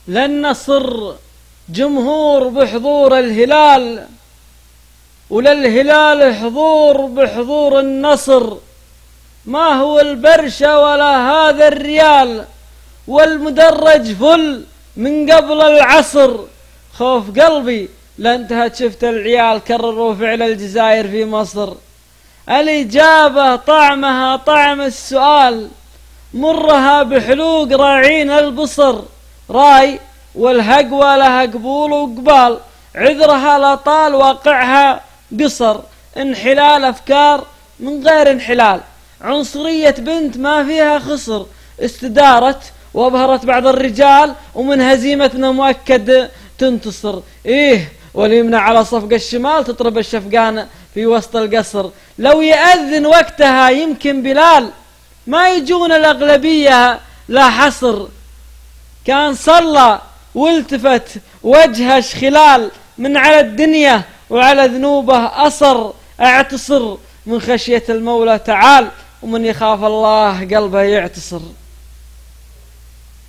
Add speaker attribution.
Speaker 1: لن نصر جمهور بحضور الهلال، وللهلال حضور بحضور النصر. ما هو البرشا ولا هذا الريال، والمدرج فل من قبل العصر. خوف قلبي لانتهت شفت العيال كرروا فعل الجزائر في مصر. الإجابة طعمها طعم السؤال، مرها بحلوق راعين البصر. راي والهق ولها قبول وقبال، عذرها لا طال واقعها قصر. انحلال أفكار من غير انحلال، عنصرية بنت ما فيها خسر. استدارت وابهرت بعض الرجال، ومن هزيمتنا مؤكد تنتصر. واليمنى على صفق الشمال تطرب الشفقان في وسط القصر. لو يأذن وقتها يمكن بلال، ما يجون الأغلبية لا حصر. كان صلى والتفت وجهش خلال، من على الدنيا وعلى ذنوبه أصر. اعتصر من خشية المولى تعال، ومن يخاف الله قلبه يعتصر.